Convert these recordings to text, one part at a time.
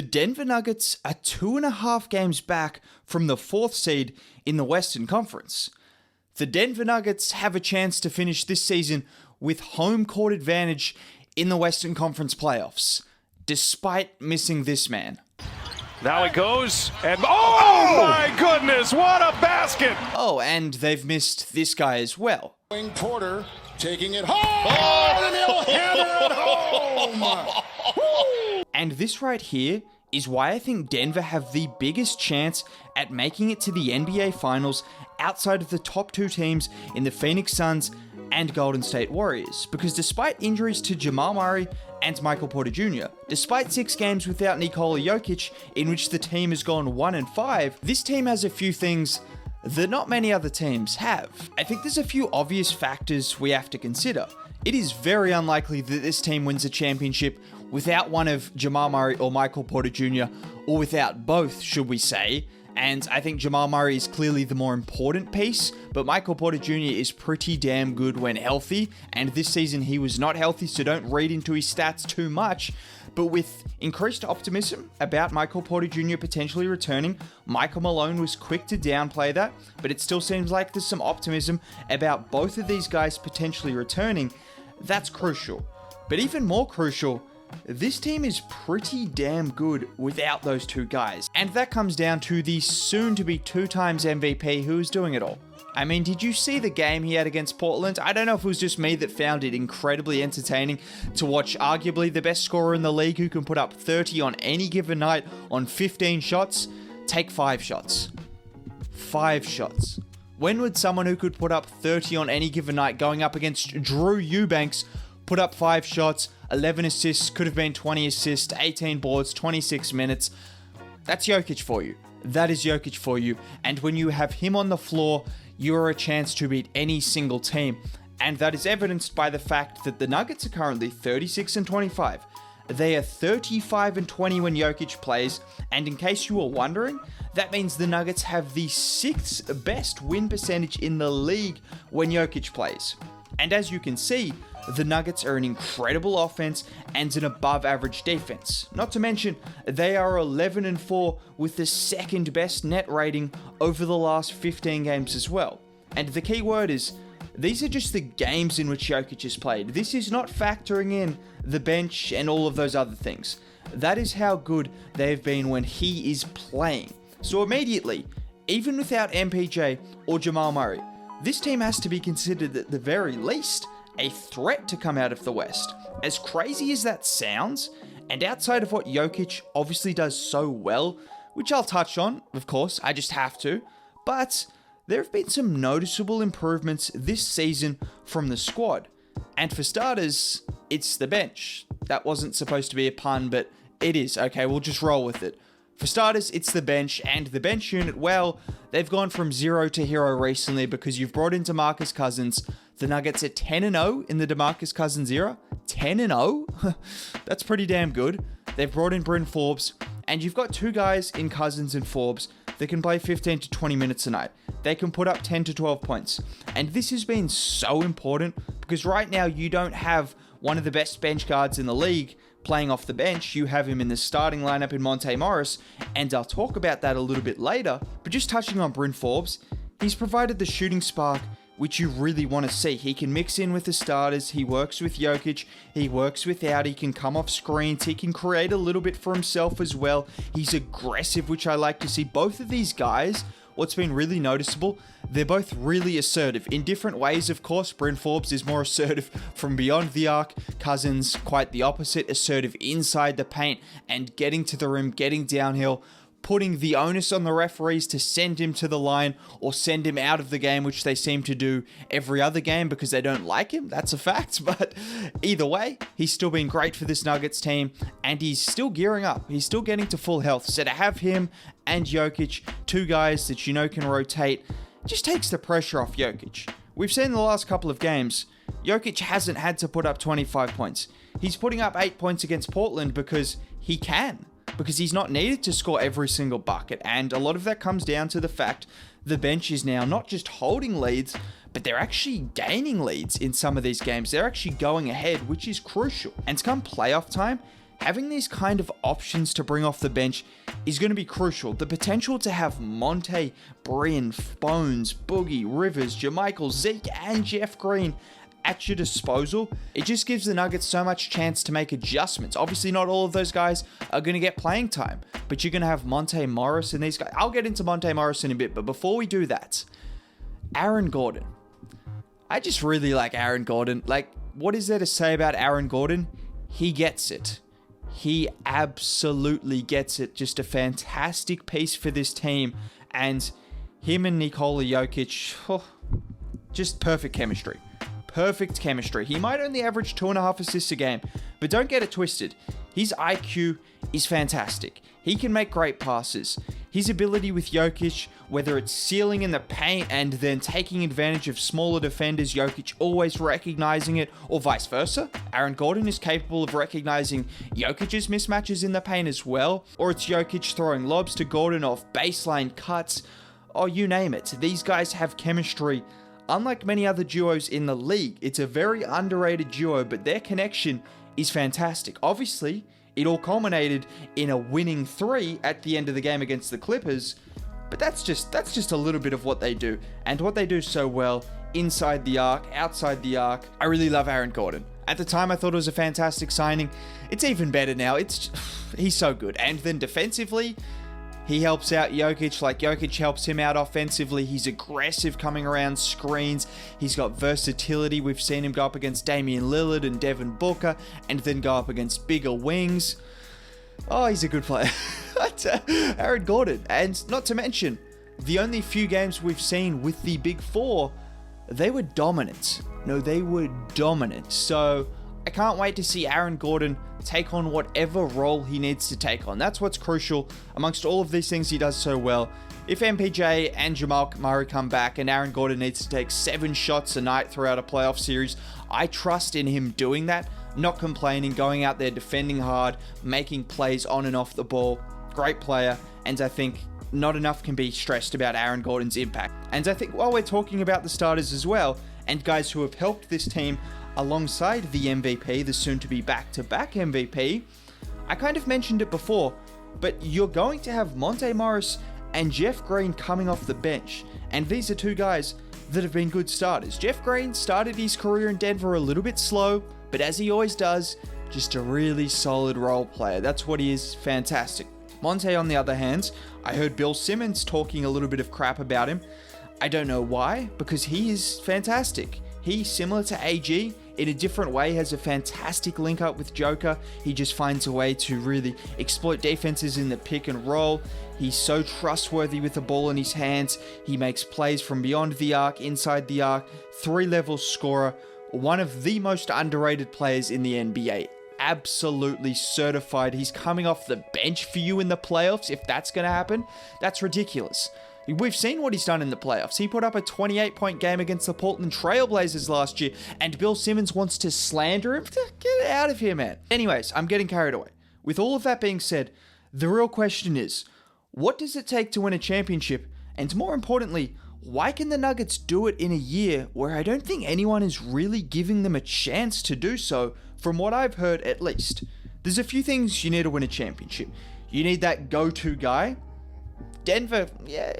The Denver Nuggets are 2.5 games back from the 4th seed in the Western Conference. The Denver Nuggets have a chance to finish this season with home court advantage in the Western Conference playoffs, despite missing this man. Now it goes, and oh my goodness, what a basket! Oh, and they've missed this guy as well. Porter taking it home, and he'll hammer it home! And this right here is why I think Denver have the biggest chance at making it to the NBA Finals outside of the top 2 teams in the Phoenix Suns and Golden State Warriors. Because despite injuries to Jamal Murray and Michael Porter Jr., despite 6 games without Nikola Jokic, in which the team has gone 1-5, this team has a few things that not many other teams have. I think there's a few obvious factors we have to consider. It is very unlikely that this team wins a championship without one of Jamal Murray or Michael Porter Jr., or without both, should we say. And I think Jamal Murray is clearly the more important piece, but Michael Porter Jr. is pretty damn good when healthy, and this season he was not healthy, so don't read into his stats too much. But with increased optimism about Michael Porter Jr. potentially returning, Michael Malone was quick to downplay that, but it still seems like there's some optimism about both of these guys potentially returning. That's crucial. But even more crucial, this team is pretty damn good without those 2 guys. And that comes down to the soon-to-be 2 times MVP who is doing it all. I mean, did you see the game he had against Portland? I don't know if it was just me that found it incredibly entertaining to watch arguably the best scorer in the league who can put up 30 on any given night on 15 shots, take 5 shots. 5 shots. When would someone who could put up 30 on any given night going up against Drew Eubanks put up 5 shots, 11 assists, could have been 20 assists, 18 boards, 26 minutes. That's Jokic for you. That is Jokic for you. And when you have him on the floor, you are a chance to beat any single team. And that is evidenced by the fact that the Nuggets are currently 36-25. They are 35-20 when Jokic plays. And in case you were wondering, that means the Nuggets have the 6th best win percentage in the league when Jokic plays. And as you can see, the Nuggets are an incredible offense and an above average defense. Not to mention, they are 11-4 with the 2nd best net rating over the last 15 games as well. And the key word is, these are just the games in which Jokic has played. This is not factoring in the bench and all of those other things. That is how good they've been when he is playing. So immediately, even without MPJ or Jamal Murray, this team has to be considered at the very least a threat to come out of the West. As crazy as that sounds, and outside of what Jokic obviously does so well, which I'll touch on, of course, I just have to, but there have been some noticeable improvements this season from the squad. And for starters, it's the bench. That wasn't supposed to be a pun, but it is. Okay, we'll just roll with it. For starters, it's the bench, and the bench unit, well, they've gone from 0 to hero recently because you've brought in DeMarcus Cousins. The Nuggets are 10-0 in the DeMarcus Cousins era. 10-0? That's pretty damn good. They've brought in Bryn Forbes, and you've got 2 guys in Cousins and Forbes that can play 15 to 20 minutes a night. They can put up 10 to 12 points. And this has been so important because right now you don't have one of the best bench guards in the league playing off the bench. You have him in the starting lineup in Monte Morris, and I'll talk about that a little bit later. But just touching on Bryn Forbes, he's provided the shooting spark which you really want to see. He can mix in with the starters, he works with Jokic, he works without, he can come off screens, he can create a little bit for himself as well. He's aggressive, which I like to see. Both of these guys, what's been really noticeable, they're both really assertive. In different ways, of course. Bryn Forbes is more assertive from beyond the arc. Cousins, quite the opposite, assertive inside the paint and getting to the rim, getting downhill, putting the onus on the referees to send him to the line or send him out of the game, which they seem to do every other game because they don't like him. That's a fact. But either way, he's still been great for this Nuggets team, and he's still gearing up. He's still getting to full health. So to have him and Jokic, 2 guys that you know can rotate, just takes the pressure off Jokic. We've seen in the last couple of games, Jokic hasn't had to put up 25 points. He's putting up 8 points against Portland because he can. Because he's not needed to score every single bucket. And a lot of that comes down to the fact the bench is now not just holding leads, but they're actually gaining leads in some of these games. They're actually going ahead, which is crucial. And come playoff time, having these kind of options to bring off the bench is going to be crucial. The potential to have Monte, Bryn, Bones, Boogie, Rivers, Jermichael, Zeke, and Jeff Green at your disposal, it just gives the Nuggets so much chance to make adjustments. Obviously, not all of those guys are going to get playing time, but you're going to have Monte Morris and these guys. I'll get into Monte Morris in a bit, but before we do that, Aaron Gordon. I just really like Aaron Gordon. Like, what is there to say about Aaron Gordon? He gets it. He absolutely gets it. Just a fantastic piece for this team. And him and Nikola Jokic, just perfect chemistry. Perfect chemistry. He might only average 2.5 assists a game, but don't get it twisted. His IQ is fantastic. He can make great passes. His ability with Jokic, whether it's sealing in the paint and then taking advantage of smaller defenders, Jokic always recognizing it, or vice versa. Aaron Gordon is capable of recognizing Jokic's mismatches in the paint as well, or it's Jokic throwing lobs to Gordon off baseline cuts, or you name it. These guys have chemistry. Unlike many other duos in the league, it's a very underrated duo, but their connection is fantastic. Obviously, it all culminated in a winning 3 at the end of the game against the Clippers, but that's just a little bit of what they do, and what they do so well inside the arc, outside the arc. I really love Aaron Gordon. At the time, I thought it was a fantastic signing. It's even better now. He's so good. And then defensively, he helps out Jokic like Jokic helps him out offensively. He's aggressive coming around screens. He's got versatility. We've seen him go up against Damian Lillard and Devin Booker and then go up against bigger wings. Oh, he's a good player. Aaron Gordon. And not to mention, the only few games we've seen with the Big Four, they were dominant. No, they were dominant. So I can't wait to see Aaron Gordon take on whatever role he needs to take on. That's what's crucial amongst all of these things he does so well. If MPJ and Jamal Murray come back and Aaron Gordon needs to take 7 shots a night throughout a playoff series, I trust in him doing that, not complaining, going out there defending hard, making plays on and off the ball. Great player, and I think not enough can be stressed about Aaron Gordon's impact. And I think while we're talking about the starters as well, and guys who have helped this team alongside the MVP, the soon-to-be back-to-back MVP, I kind of mentioned it before, but you're going to have Monte Morris and Jeff Green coming off the bench, and these are 2 guys that have been good starters. Jeff Green started his career in Denver a little bit slow, but as he always does, just a really solid role player. That's what he is, fantastic. Monte, on the other hand, I heard Bill Simmons talking a little bit of crap about him. I don't know why, because he is fantastic. He, similar to AG, in a different way, has a fantastic link up with Joker. He just finds a way to really exploit defenses in the pick and roll. He's so trustworthy with the ball in his hands. He makes plays from beyond the arc, inside the arc, 3-level scorer. One of the most underrated players in the NBA. Absolutely certified. He's coming off the bench for you in the playoffs. If that's going to happen, that's ridiculous. We've seen what he's done in the playoffs. He put up a 28-point game against the Portland Trailblazers last year, and Bill Simmons wants to slander him? Get out of here, man. Anyways, I'm getting carried away. With all of that being said, the real question is, what does it take to win a championship? And more importantly, why can the Nuggets do it in a year where I don't think anyone is really giving them a chance to do so, from what I've heard at least? There's a few things you need to win a championship. You need that go-to guy. Denver, yeah,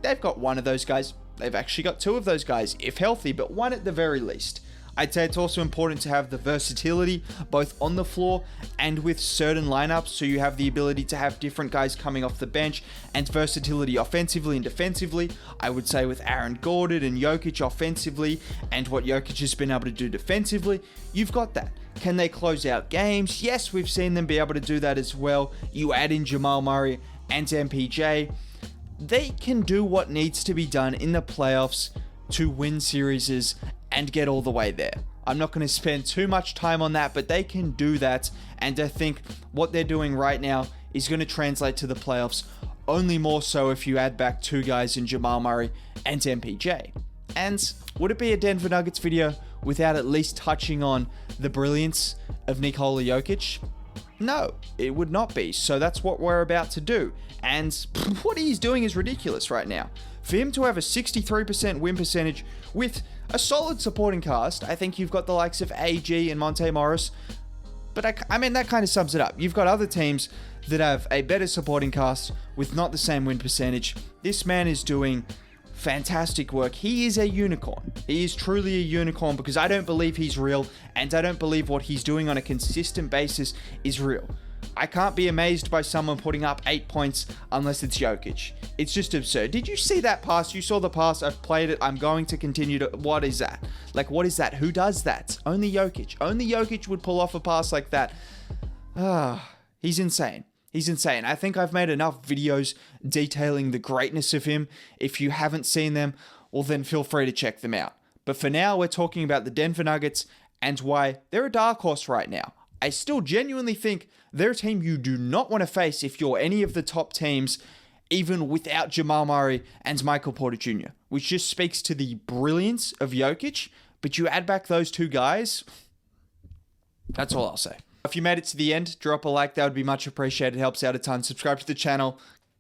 they've got one of those guys. They've actually got 2 of those guys, if healthy, but one at the very least. I'd say it's also important to have the versatility, both on the floor and with certain lineups, so you have the ability to have different guys coming off the bench, and versatility offensively and defensively. I would say with Aaron Gordon and Jokic offensively, and what Jokic has been able to do defensively, you've got that. Can they close out games? Yes, we've seen them be able to do that as well. You add in Jamal Murray and MPJ, they can do what needs to be done in the playoffs to win series and get all the way there. I'm not going to spend too much time on that, but they can do that, and I think what they're doing right now is going to translate to the playoffs, only more so if you add back 2 guys in Jamal Murray and MPJ. And would it be a Denver Nuggets video without at least touching on the brilliance of Nikola Jokic? No, it would not be. So that's what we're about to do. And what he's doing is ridiculous right now. For him to have a 63% win percentage with a solid supporting cast, I think you've got the likes of AG and Monte Morris. But I mean, that kind of sums it up. You've got other teams that have a better supporting cast with not the same win percentage. This man is doing fantastic work. He is a unicorn. He is truly a unicorn because I don't believe he's real, and I don't believe what he's doing on a consistent basis is real. I can't be amazed by someone putting up 8 points unless it's Jokic. It's just absurd. Did you see that pass? You saw the pass. I've played it. I'm going to continue to... What is that? Like, what is that? Who does that? Only Jokic. Only Jokic would pull off a pass like that. He's insane. He's insane. I think I've made enough videos detailing the greatness of him. If you haven't seen them, well, then feel free to check them out. But for now, we're talking about the Denver Nuggets and why they're a dark horse right now. I still genuinely think they're a team you do not want to face if you're any of the top teams, even without Jamal Murray and Michael Porter Jr., which just speaks to the brilliance of Jokic. But you add back those two guys, that's all I'll say. If you made it to the end, drop a like. That would be much appreciated. It helps out a ton. Subscribe to the channel.